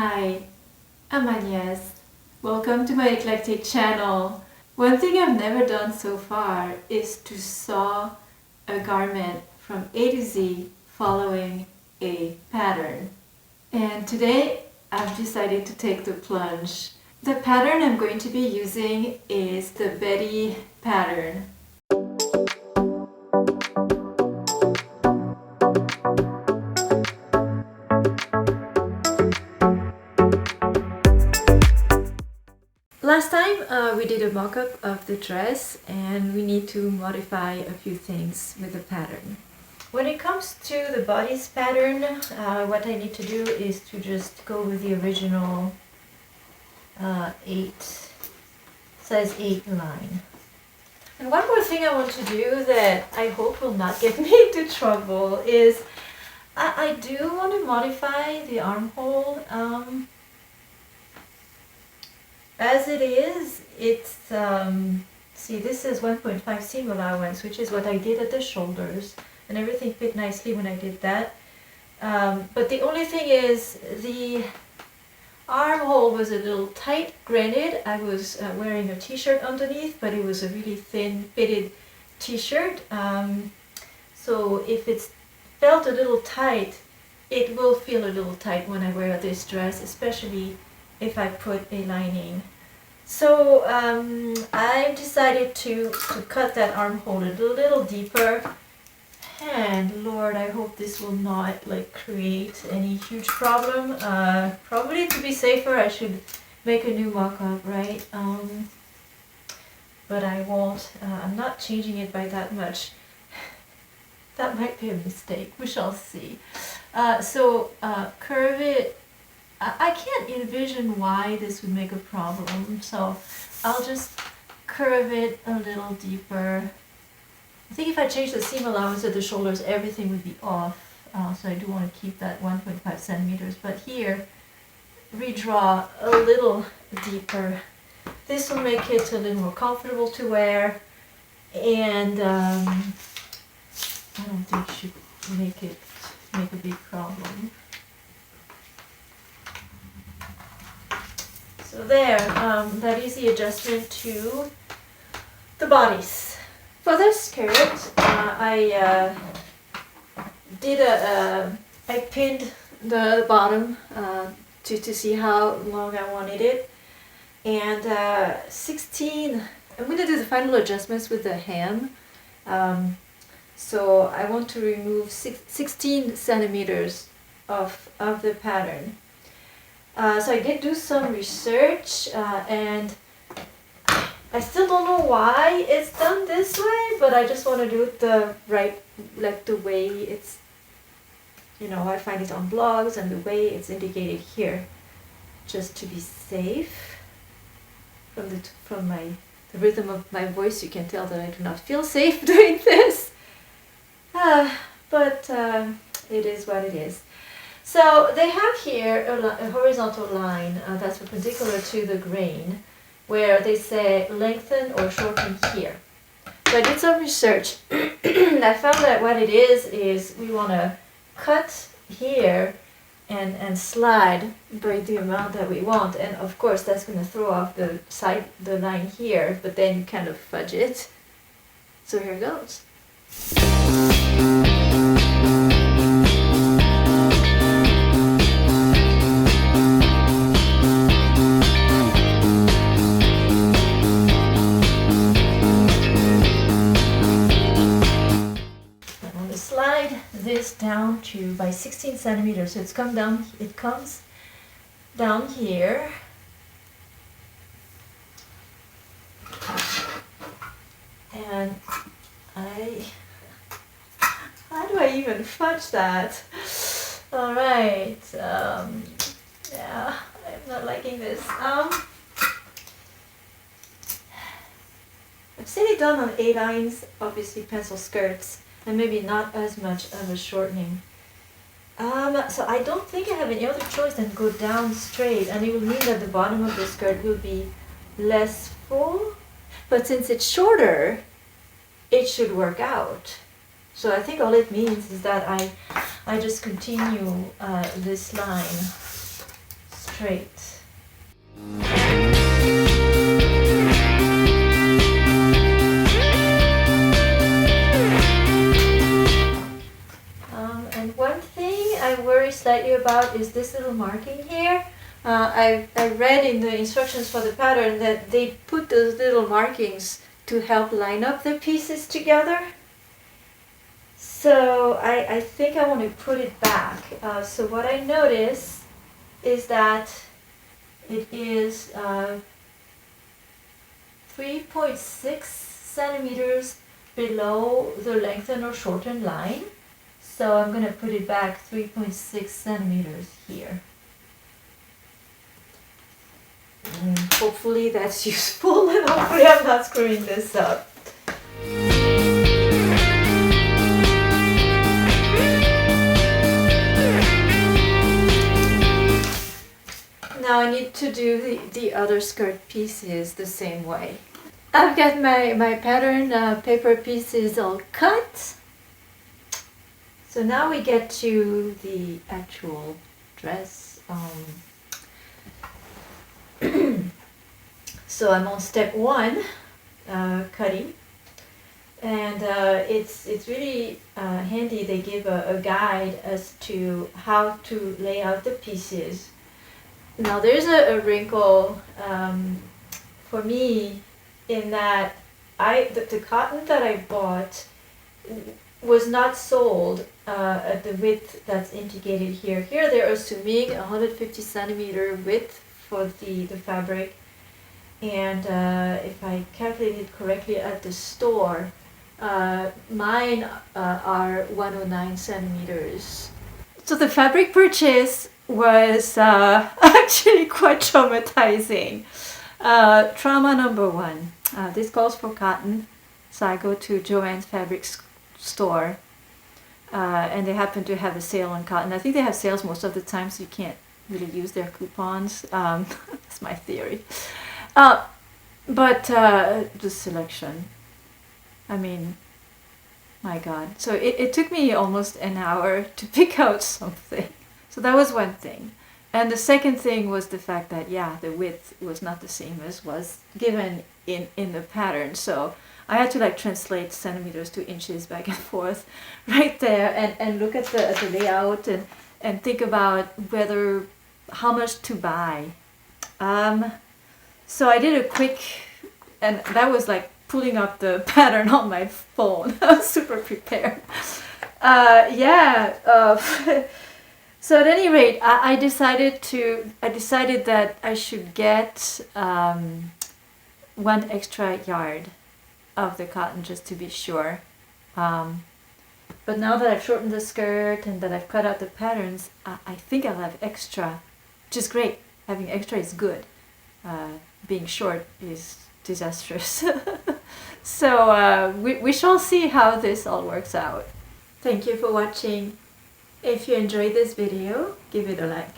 Hi, I'm Agnes. Welcome to my eclectic channel. One thing I've never done so far is to sew a garment from A to Z following a pattern. And today I've decided to take the plunge. The pattern I'm going to be using is the Bette pattern. Last time we did a mock-up of the dress and we need to modify a few things with the pattern. When it comes to the bodice pattern, what I need to do is to just go with the original size 8 line. And one more thing I want to do that I hope will not get me into trouble is I do want to modify the armhole. As it is, it's, see, this is 1.5 seam allowance, which is what I did at the shoulders, and everything fit nicely when I did that. But the only thing is, the armhole was a little tight. Granted, I was wearing a t-shirt underneath, but it was a really thin fitted t-shirt. So if it's felt a little tight, it will feel a little tight when I wear this dress, especially if I put a lining. So I decided to cut that armhole a little deeper, and Lord, I hope this will not create any huge problem. Probably to be safer I should make a new mock-up, right? But I won't. I'm not changing it by that much. That might be a mistake, we shall see. So curve it. I can't envision why this would make a problem, so I'll just curve it a little deeper. I think if I change the seam allowance at the shoulders, everything would be off, so I do want to keep that 1.5 centimeters, but here, redraw a little deeper. This will make it a little more comfortable to wear, and I don't think it should make a big problem. So there, that is the adjustment to the bodice. For the skirt, I pinned the bottom to see how long I wanted it, and I'm going to do the final adjustments with the hem. So I want to remove 16 centimeters of the pattern. So I did do some research, and I still don't know why it's done this way, but I just want to do it the way it's, I find it on blogs and the way it's indicated here, just to be safe. From the rhythm of my voice, you can tell that I do not feel safe doing this. But it is what it is. So they have here a horizontal line that's perpendicular to the grain, where they say lengthen or shorten here. So I did some research. I found that what it is we want to cut here and slide by the amount that we want. And of course that's going to throw off the line here, but then you kind of fudge it. So here goes. This down to by 16 centimeters, so it comes down here, and how do I even fudge that? All right, yeah, I'm not liking this. I've seen it done on A-lines, obviously pencil skirts, and maybe not as much of a shortening. So I don't think I have any other choice than go down straight, and it will mean that the bottom of the skirt will be less full, but since it's shorter, it should work out. So I think all it means is that I just continue this line straight. And one thing I worry slightly about is this little marking here. I read in the instructions for the pattern that they put those little markings to help line up the pieces together. So I think I want to put it back. So what I notice is that it is 3.6 centimeters below the lengthen or shorten line. So I'm going to put it back 3.6 centimeters here. And hopefully that's useful, and hopefully I'm not screwing this up. Now I need to do the other skirt pieces the same way. I've got my pattern paper pieces all cut. So now we get to the actual dress. So I'm on step 1, cutting, and it's really handy. They give a guide as to how to lay out the pieces. Now there's a wrinkle for me in that the cotton that I bought was not sold at the width that's indicated here. Here they're assuming 150 centimeter width for the fabric, and if I calculated correctly at the store, mine are 109 centimeters. So the fabric purchase was actually quite traumatizing. Trauma number 1. This calls for cotton, so I go to Joann's fabric store, and they happen to have a sale on cotton. I think they have sales most of the time, so you can't really use their coupons. That's my theory. But the selection, I mean, my God. So it took me almost an hour to pick out something. So that was one thing. And the second thing was the fact that, yeah, the width was not the same as was given in the pattern. So I had to like translate centimeters to inches back and forth right there, and look at the layout and think about how much to buy. So I did a quick, and that was like pulling up the pattern on my phone. I was super prepared. So at any rate, I decided that I should get 1 extra yard of the cotton just to be sure. But now that I've shortened the skirt and that I've cut out the patterns, I think I'll have extra, which is great. Having extra is good. Being short is disastrous. So we shall see how this all works out. Thank you for watching. If you enjoyed this video, give it a like.